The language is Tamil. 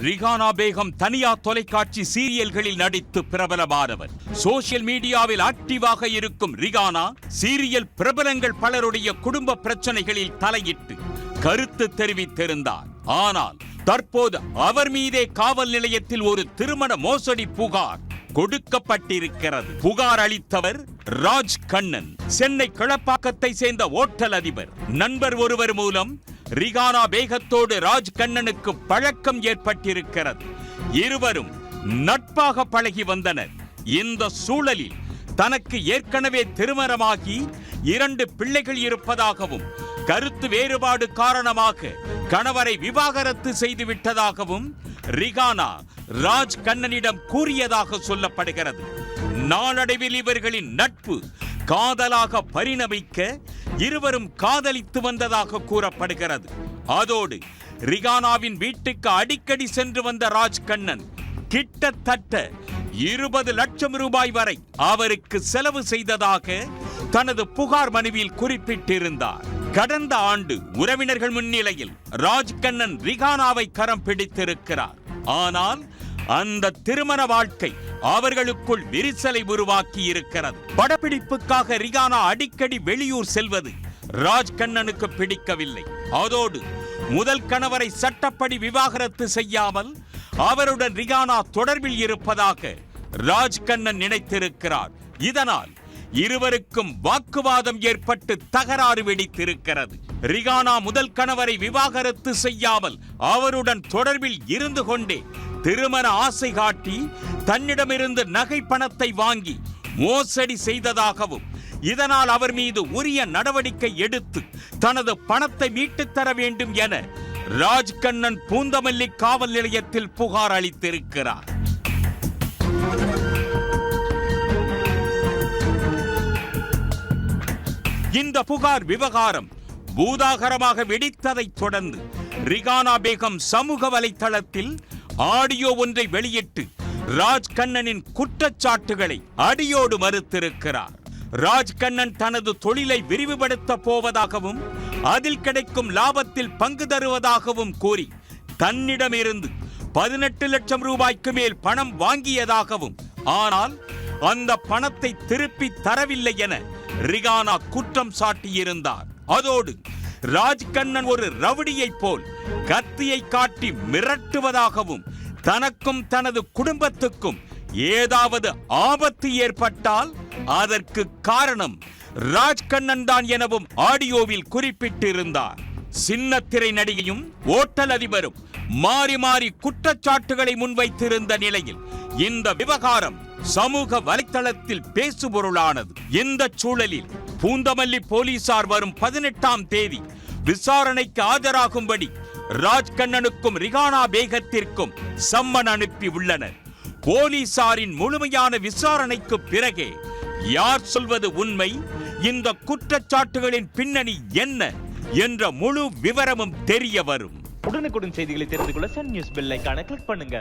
ரிகானா பேகம் தனியார் தொலைக்காட்சி சீரியல்களில் நடித்து பிரபலமானவர். சோசியல் மீடியாவில் ஆக்டிவாக இருக்கும் ரிகானா சீரியல் பிரபலங்கள் பலருடைய குடும்ப பிரச்சனைகளில் தலையிட்டு கருத்து தெரிவித்திருந்தார். ஆனால் தற்போது அவர் மீதே காவல் நிலையத்தில் ஒரு திருமண மோசடி புகார் கொடுக்கப்பட்டிருக்கிறது. புகார் அளித்தவர் ராஜ் கண்ணன். சென்னை கிளப்பாக்கத்தை சேர்ந்த ஓட்டல் அதிபர். நண்பர் ஒருவர் மூலம் ரிகானா பேகத்தோடு ராஜ் கண்ணனுக்கு பழக்கம் ஏற்பட்டிருக்கிறது. இருவரும் நட்பாக பழகி வந்தனர். இந்த சூழலில் தனக்கு ஏற்கனவே திருமணமாகி 2 பிள்ளைகள் இருப்பதாகவும் கருத்து வேறுபாடு காரணமாக கணவரை விவாகரத்து செய்து விட்டதாகவும் ரிகானா ராஜ் கண்ணனிடம் கூறியதாக சொல்லப்படுகிறது. நாளடைவில் இவர்களின் நட்பு காதலாக பரிணமிக்க இருவரும் காதலித்து வந்ததாக கூறப்படுகிறது. அதோடு ரிகானாவின் வீட்டுக்கு அடிக்கடி சென்று வந்த ராஜ் கண்ணன் கிட்டத்தட்ட 20 லட்சம் ரூபாய் வரை அவருக்கு செலவு செய்ததாக தனது புகார் மனுவில் குறிப்பிட்டிருந்தார். கடந்த ஆண்டு உறவினர்கள் முன்னிலையில் ராஜ் கண்ணன் ரிகானாவை கரம் பிடித்திருக்கிறார். ஆனால் அந்த திருமண வாழ்க்கை அவர்களுக்குள் விரிசலை உருவாக்கி இருக்கிறது. படப்பிடிப்புக்காக ரிகானா அடிக்கடி வெளியூர் செல்வது ராஜ் கண்ணனுக்கு பிடிக்கவில்லை. அதோடு முதல் கணவரை சட்டப்படி விவாகரத்து செய்யாமல் அவருடன் ரிகானா தொடர்பில் இருப்பதாக ராஜ் கண்ணன் நினைத்திருக்கிறார். இதனால் இருவருக்கும் வாக்குவாதம் ஏற்பட்டு தகராறு வெடித்திருக்கிறது. ரிகானா முதல் கணவரை விவாகரத்து செய்யாமல் அவருடன் தொடர்பில் இருந்து கொண்டே திருமண ஆசை காட்டி தன்னிடமிருந்து நகை பணத்தை வாங்கி மோசடி செய்ததாகவும் இதனால் அவர் மீது உரிய நடவடிக்கை எடுத்து தனது பணத்தை மீட்டுத் தர வேண்டும் என ராஜ் கண்ணன் பூந்தமல்லி காவல் நிலையத்தில் புகார் அளித்திருக்கிறார். இந்த புகார் விவகாரம் பூதாகரமாக வெடித்ததைத் தொடர்ந்து ரிகானா பேகம் சமூக வலைத்தளத்தில் ஆடியோ ஒன்றை வெளியிட்டு ராஜ் கண்ணனின் குற்றச்சாட்டுகளை அடியோடு மறுத்திருக்கிறார். ராஜ் கண்ணன் தனது தொழிலை விரிவுபடுத்த போவதாகவும் அதில் கிடைக்கும் லாபத்தில் பங்கு தருவதாகவும் கூறி தன்னிடமிருந்து 18 லட்சம் ரூபாய்க்கு மேல் பணம் வாங்கியதாகவும் ஆனால் அந்த பணத்தை திருப்பி தரவில்லை என ரிகானா குற்றம் சாட்டியிருந்தார். அதோடு ராஜ் கண்ணன் ஒரு ரவுடியை போல் கத்தியை காட்டி மிரட்டுவதாகவும் தனக்கும் தனது குடும்பத்துக்கும் ஏதாவது ஆபத்து ஏற்பட்டால் அதற்கு காரணம் ராஜ் கண்ணன் தான் எனவும் ஆடியோவில் குறிப்பிட்டிருந்தார். சின்னத்திரை நடிகையும் ஓட்டல் அதிபரும் மாறி மாறி குற்றச்சாட்டுகளை முன்வைத்திருந்த நிலையில் இந்த விவகாரம் சமூக வலைத்தளத்தில் பேசுபொருளானது. இந்த சூழலில் பூந்தமல்லி போலீசார் வரும் 18ஆம் தேதி விசாரணைக்கு ஆஜராகும்படி ராஜ் கண்ணனுக்கும் ரிகானா பேகத்திற்கும் சம்மன் அனுப்பி உள்ளனர். போலீசாரின் முழுமையான விசாரணைக்கு பிறகே யார் சொல்வது உண்மை, இந்த குற்றச்சாட்டுகளின் பின்னணி என்ன என்ற முழு விவரமும் தெரிய வரும். உடனுக்குடன் செய்திகளை தெரிந்து கொள்ள சன் நியூஸ் பெல் ஐகானை கிளிக் பண்ணுங்க.